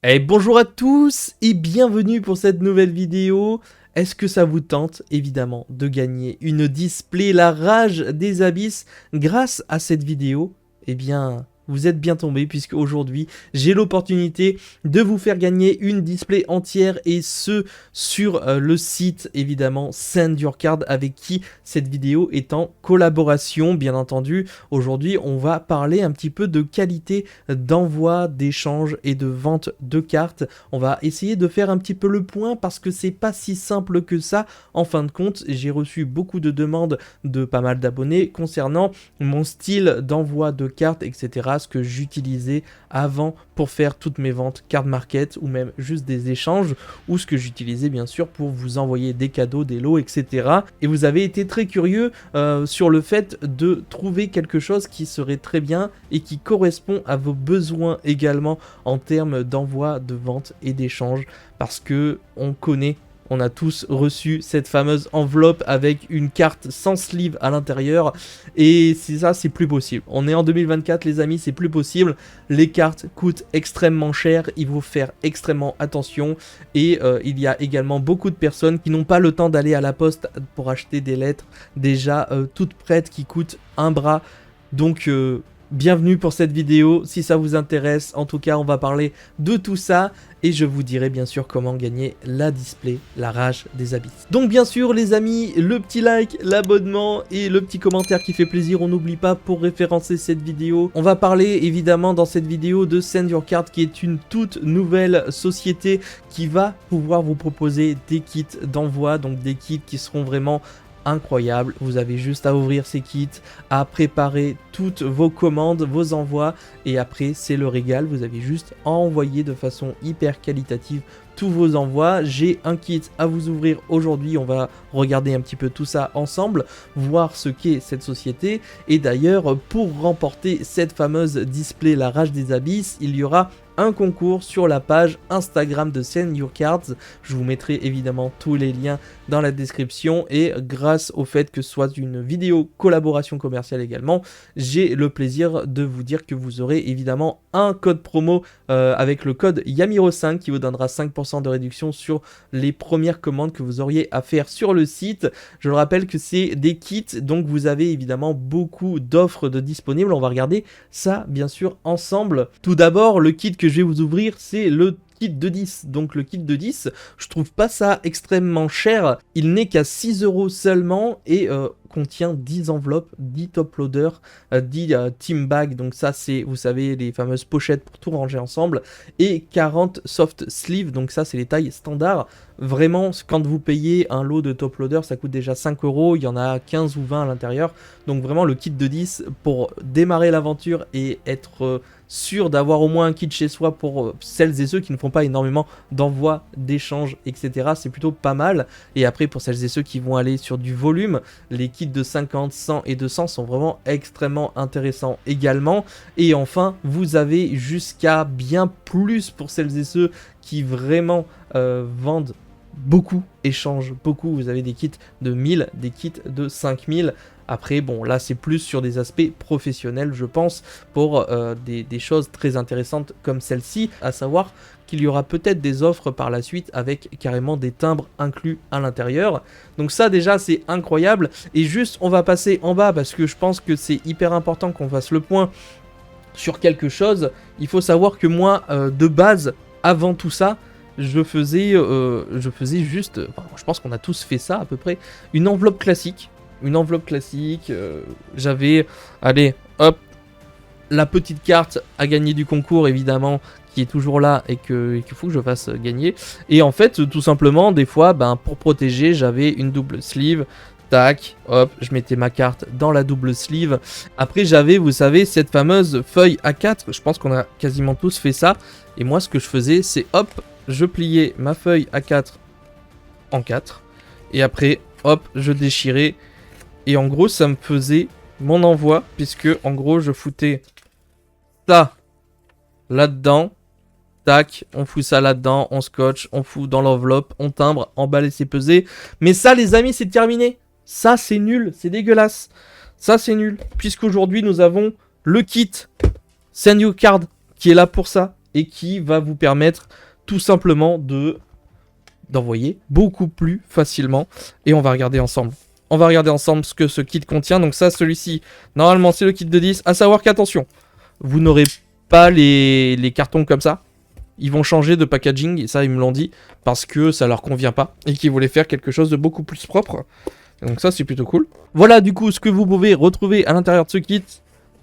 Et bonjour à tous et bienvenue pour cette nouvelle vidéo. Est-ce que ça vous tente évidemment de gagner une display La Rage des Abysses grâce à cette vidéo? Eh bien, vous êtes bien tombé puisque aujourd'hui j'ai l'opportunité de vous faire gagner une display entière et ce sur le site évidemment Send Your Card avec qui cette vidéo est en collaboration bien entendu. Aujourd'hui on va parler un petit peu de qualité d'envoi, d'échange et de vente de cartes. On va essayer de faire un petit peu le point parce que c'est pas si simple que ça. En fin de compte, j'ai reçu beaucoup de demandes de pas mal d'abonnés concernant mon style d'envoi de cartes, etc. Ce que j'utilisais avant pour faire toutes mes ventes card market ou même juste des échanges ou ce que j'utilisais bien sûr pour vous envoyer des cadeaux, des lots, etc. Et vous avez été très curieux sur le fait de trouver quelque chose qui serait très bien et qui correspond à vos besoins également en termes d'envoi, de vente et d'échange parce que on a tous reçu cette fameuse enveloppe avec une carte sans sleeve à l'intérieur et c'est plus possible. On est en 2024 les amis, c'est plus possible. Les cartes coûtent extrêmement cher, il faut faire extrêmement attention et il y a également beaucoup de personnes qui n'ont pas le temps d'aller à la poste pour acheter des lettres déjà toutes prêtes qui coûtent un bras. Donc bienvenue pour cette vidéo, si ça vous intéresse, en tout cas on va parler de tout ça et je vous dirai bien sûr comment gagner la display La Rage des Abysses. Donc bien sûr les amis, le petit like, l'abonnement et le petit commentaire qui fait plaisir, on n'oublie pas pour référencer cette vidéo. On va parler évidemment dans cette vidéo de Send Your Card qui est une toute nouvelle société qui va pouvoir vous proposer des kits d'envoi, donc des kits qui seront vraiment incroyable. Vous avez juste à ouvrir ces kits, à préparer toutes vos commandes, vos envois et après c'est le régal. Vous avez juste à envoyer de façon hyper qualitative tous vos envois. J'ai un kit à vous ouvrir aujourd'hui, on va regarder un petit peu tout ça ensemble, voir ce qu'est cette société et d'ailleurs pour remporter cette fameuse display La Rage des Abysses, il y aura un concours sur la page Instagram de Send Your Cards. Je vous mettrai évidemment tous les liens dans la description et grâce au fait que ce soit une vidéo collaboration commerciale également, j'ai le plaisir de vous dire que vous aurez évidemment un code promo avec le code Yamiro5 qui vous donnera 5% de réduction sur les premières commandes que vous auriez à faire sur le site. Je le rappelle que c'est des kits, donc vous avez évidemment beaucoup d'offres de disponibles. On va regarder ça bien sûr ensemble. Tout d'abord, le kit que je vais vous ouvrir, c'est le kit de 10. Donc le kit de 10, je trouve pas ça extrêmement cher. Il n'est qu'à 6 € seulement et contient 10 enveloppes, 10 top loaders, 10 team bags, donc ça c'est, vous savez, les fameuses pochettes pour tout ranger ensemble, et 40 soft sleeves, donc ça c'est les tailles standards. Vraiment, quand vous payez un lot de top loader, ça coûte déjà 5 €, il y en a 15 ou 20 à l'intérieur, donc vraiment le kit de 10 pour démarrer l'aventure et être sûr d'avoir au moins un kit chez soi pour celles et ceux qui ne font pas énormément d'envois, d'échanges, etc. C'est plutôt pas mal. Et après, pour celles et ceux qui vont aller sur du volume, les kits de 50, 100 et 200 sont vraiment extrêmement intéressants également. Et enfin, vous avez jusqu'à bien plus pour celles et ceux qui vraiment vendent beaucoup, échangent beaucoup. Vous avez des kits de 1000, des kits de 5000. Après, bon, là, c'est plus sur des aspects professionnels, je pense, pour des choses très intéressantes comme celle-ci, à savoir qu'il y aura peut-être des offres par la suite avec carrément des timbres inclus à l'intérieur. Donc ça, déjà, c'est incroyable. Et juste, on va passer en bas parce que je pense que c'est hyper important qu'on fasse le point sur quelque chose. Il faut savoir que moi, de base, avant tout ça, je faisais juste, enfin, je pense qu'on a tous fait ça à peu près, une enveloppe classique. Une enveloppe classique, j'avais, allez, hop, la petite carte à gagner du concours évidemment, qui est toujours là et qu'il faut que je fasse gagner. Et en fait, tout simplement, des fois, ben, pour protéger, j'avais une double sleeve, tac, hop, je mettais ma carte dans la double sleeve. Après, j'avais, vous savez, cette fameuse feuille A4, je pense qu'on a quasiment tous fait ça. Et moi, ce que je faisais, c'est hop, je pliais ma feuille A4 en 4. Et après, hop, je déchirais. Et en gros, ça me faisait mon envoi, puisque en gros, je foutais ça là-dedans. Tac, on fout ça là-dedans, on scotche, on fout dans l'enveloppe, on timbre, emballer, c'est pesé. Mais ça, les amis, c'est terminé. Ça, c'est nul, c'est dégueulasse. Ça, c'est nul, puisqu'aujourd'hui, nous avons le kit Send Your Card qui est là pour ça. et qui va vous permettre tout simplement d'envoyer beaucoup plus facilement. Et on va regarder ensemble. On va regarder ensemble ce que ce kit contient. Donc ça, celui-ci, normalement, c'est le kit de 10. À savoir qu'attention, vous n'aurez pas les cartons comme ça. Ils vont changer de packaging, et ça, ils me l'ont dit, parce que ça leur convient pas, et qu'ils voulaient faire quelque chose de beaucoup plus propre. Donc ça, c'est plutôt cool. Voilà, du coup, ce que vous pouvez retrouver à l'intérieur de ce kit.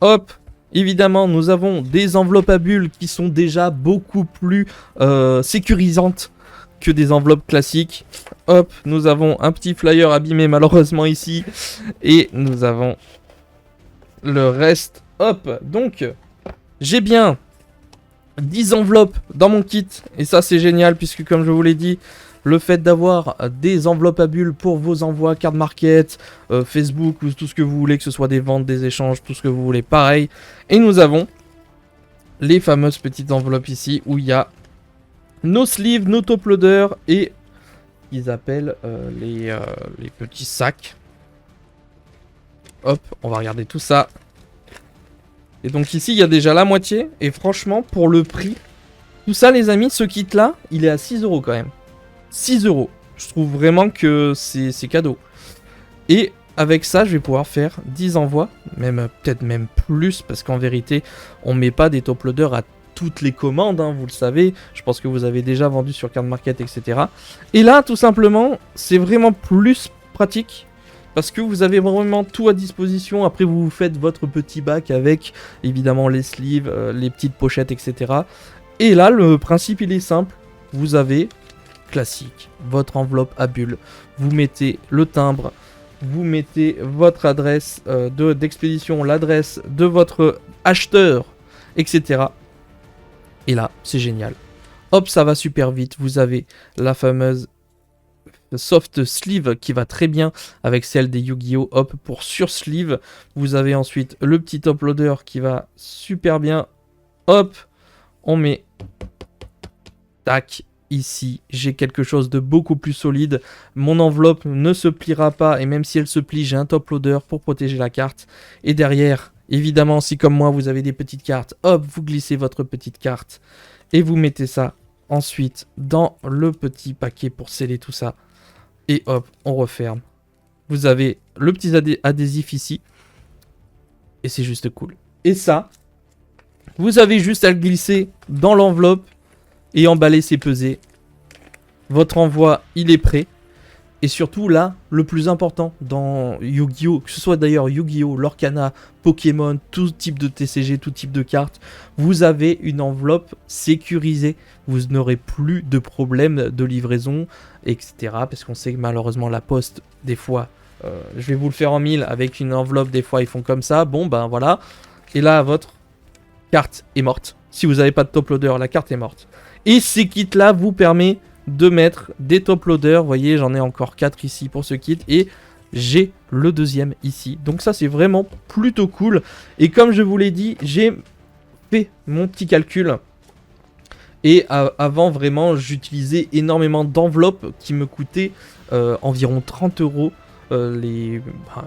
Hop, évidemment, nous avons des enveloppes à bulles qui sont déjà beaucoup plus sécurisantes que des enveloppes classiques. Hop, nous avons un petit flyer abîmé malheureusement ici. Et nous avons le reste. Hop, donc, j'ai bien 10 enveloppes dans mon kit. Et ça, c'est génial puisque, comme je vous l'ai dit, le fait d'avoir des enveloppes à bulles pour vos envois, card market, Facebook, ou tout ce que vous voulez, que ce soit des ventes, des échanges, tout ce que vous voulez, pareil. Et nous avons les fameuses petites enveloppes ici où il y a nos sleeves, nos top loaders et ils appellent les petits sacs. Hop, on va regarder tout ça. Et donc ici, il y a déjà la moitié. Et franchement, pour le prix, tout ça, les amis, ce kit-là, il est à 6 € quand même. 6 €. Je trouve vraiment que c'est cadeau. Et avec ça, je vais pouvoir faire 10 envois, peut-être même plus, parce qu'en vérité, on met pas des top loaders à toutes les commandes, hein, vous le savez. Je pense que vous avez déjà vendu sur Card Market, etc. Et là, tout simplement, c'est vraiment plus pratique, parce que vous avez vraiment tout à disposition. Après, vous faites votre petit bac avec, évidemment, les sleeves, les petites pochettes, etc. Et là, le principe, il est simple. Vous avez classique, votre enveloppe à bulles, vous mettez le timbre, vous mettez votre adresse d'expédition, l'adresse de votre acheteur, etc. Et là, c'est génial. Hop, ça va super vite. Vous avez la fameuse soft sleeve qui va très bien avec celle des Yu-Gi-Oh! Hop, pour sur sleeve. Vous avez ensuite le petit top loader qui va super bien. Hop, on met tac. Ici, j'ai quelque chose de beaucoup plus solide. Mon enveloppe ne se pliera pas et même si elle se plie, j'ai un top loader pour protéger la carte. Et derrière, évidemment, si comme moi, vous avez des petites cartes, hop, vous glissez votre petite carte et vous mettez ça ensuite dans le petit paquet pour sceller tout ça. Et hop, on referme. Vous avez le petit adhésif ici et c'est juste cool. Et ça, vous avez juste à le glisser dans l'enveloppe et emballer, c'est pesé. Votre envoi, il est prêt. Et surtout, là, le plus important dans Yu-Gi-Oh! Que ce soit d'ailleurs Yu-Gi-Oh!, Lorcana, Pokémon, tout type de TCG, tout type de cartes, vous avez une enveloppe sécurisée. Vous n'aurez plus de problème de livraison, etc. Parce qu'on sait que malheureusement, la poste, des fois, je vais vous le faire en 1000 avec une enveloppe, des fois, ils font comme ça. Bon, ben voilà. Et là, votre carte est morte. Si vous n'avez pas de top loader, la carte est morte. Et ces kits-là vous permettent de mettre des top loaders. Vous voyez, j'en ai encore 4 ici pour ce kit. Et j'ai le deuxième ici. Donc ça, c'est vraiment plutôt cool. Et comme je vous l'ai dit, j'ai fait mon petit calcul. Et avant, vraiment, j'utilisais énormément d'enveloppes qui me coûtaient environ 30 €. Il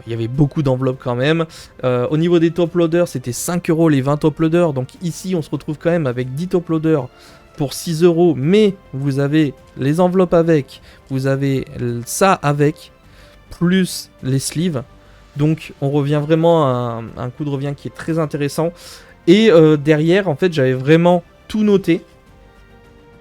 y avait beaucoup d'enveloppes quand même. Au niveau des top loaders, c'était 5 € les 20 top loaders. Donc ici, on se retrouve quand même avec 10 top loaders pour 6 €. Mais vous avez les enveloppes avec, vous avez ça avec, plus les sleeves. Donc on revient vraiment à un coût de revient qui est très intéressant. Et derrière, en fait, j'avais vraiment tout noté.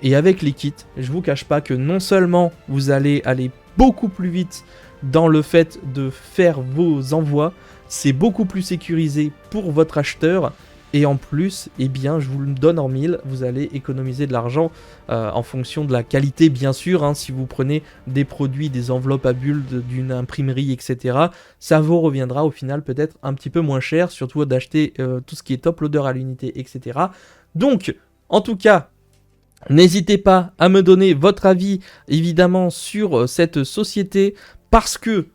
Et avec les kits, je vous cache pas que non seulement vous allez aller beaucoup plus vite dans le fait de faire vos envois, c'est beaucoup plus sécurisé pour votre acheteur. Et en plus, eh bien, je vous le donne en 1000, vous allez économiser de l'argent en fonction de la qualité, bien sûr. Hein, si vous prenez des produits, des enveloppes à bulles d'une imprimerie, etc., ça vous reviendra au final peut-être un petit peu moins cher, surtout d'acheter tout ce qui est top loader à l'unité, etc. Donc, en tout cas, n'hésitez pas à me donner votre avis, évidemment, sur cette société, parce que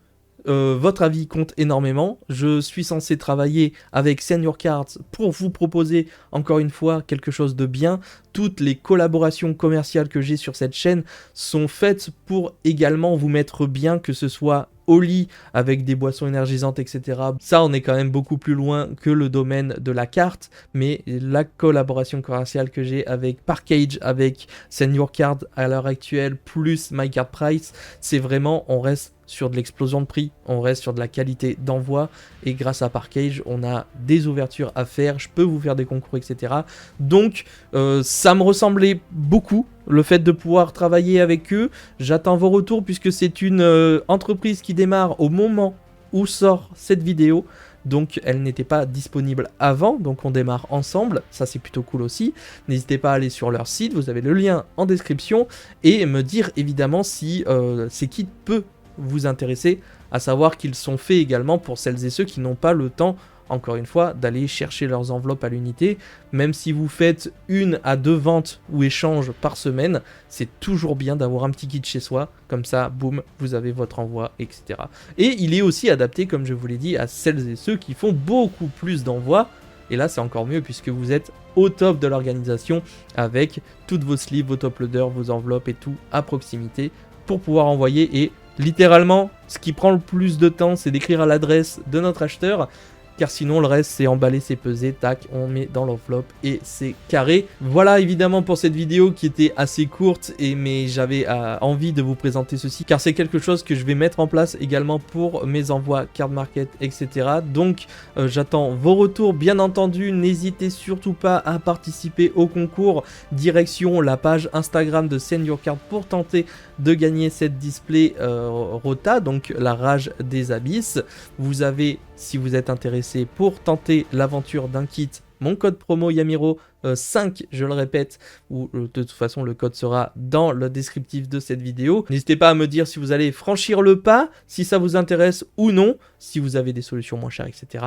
votre avis compte énormément. Je suis censé travailler avec Senior Cards pour vous proposer encore une fois quelque chose de bien. Toutes les collaborations commerciales que j'ai sur cette chaîne sont faites pour également vous mettre bien, que ce soit au lit avec des boissons énergisantes, etc. Ça, on est quand même beaucoup plus loin que le domaine de la carte, mais la collaboration commerciale que j'ai avec Parkage, avec Senior Card à l'heure actuelle, plus My Card Price, c'est vraiment, on reste sur de l'explosion de prix, on reste sur de la qualité d'envoi, et grâce à Parkage, on a des ouvertures à faire, je peux vous faire des concours, etc. Donc, ça me ressemblait beaucoup, le fait de pouvoir travailler avec eux. J'attends vos retours puisque c'est une entreprise qui démarre au moment où sort cette vidéo. Donc elle n'était pas disponible avant, donc on démarre ensemble, ça c'est plutôt cool aussi. N'hésitez pas à aller sur leur site, vous avez le lien en description, et me dire évidemment si ces kits peuvent vous intéresser, à savoir qu'ils sont faits également pour celles et ceux qui n'ont pas le temps, encore une fois, d'aller chercher leurs enveloppes à l'unité. Même si vous faites 1 à 2 ventes ou échanges par semaine, c'est toujours bien d'avoir un petit kit chez soi, comme ça, boum, vous avez votre envoi, etc. Et il est aussi adapté, comme je vous l'ai dit, à celles et ceux qui font beaucoup plus d'envois, et là c'est encore mieux puisque vous êtes au top de l'organisation avec toutes vos sleeves, vos top loaders, vos enveloppes et tout à proximité pour pouvoir envoyer. Et littéralement, ce qui prend le plus de temps, c'est d'écrire à l'adresse de notre acheteur, car sinon le reste c'est emballer, c'est peser, tac, on met dans l'enveloppe et c'est carré. Voilà évidemment pour cette vidéo qui était assez courte, mais j'avais envie de vous présenter ceci, car c'est quelque chose que je vais mettre en place également pour mes envois card market, etc. Donc j'attends vos retours, bien entendu, n'hésitez surtout pas à participer au concours, direction la page Instagram de Senior Card pour tenter de gagner cette display Rota, donc la rage des abysses. Vous avez, si vous êtes intéressé pour tenter l'aventure d'un kit, mon code promo Yamiro 5, je le répète, ou de toute façon le code sera dans le descriptif de cette vidéo. N'hésitez pas à me dire si vous allez franchir le pas, si ça vous intéresse ou non, si vous avez des solutions moins chères, etc.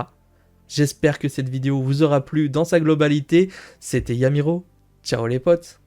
J'espère que cette vidéo vous aura plu dans sa globalité. C'était Yamiro, ciao les potes.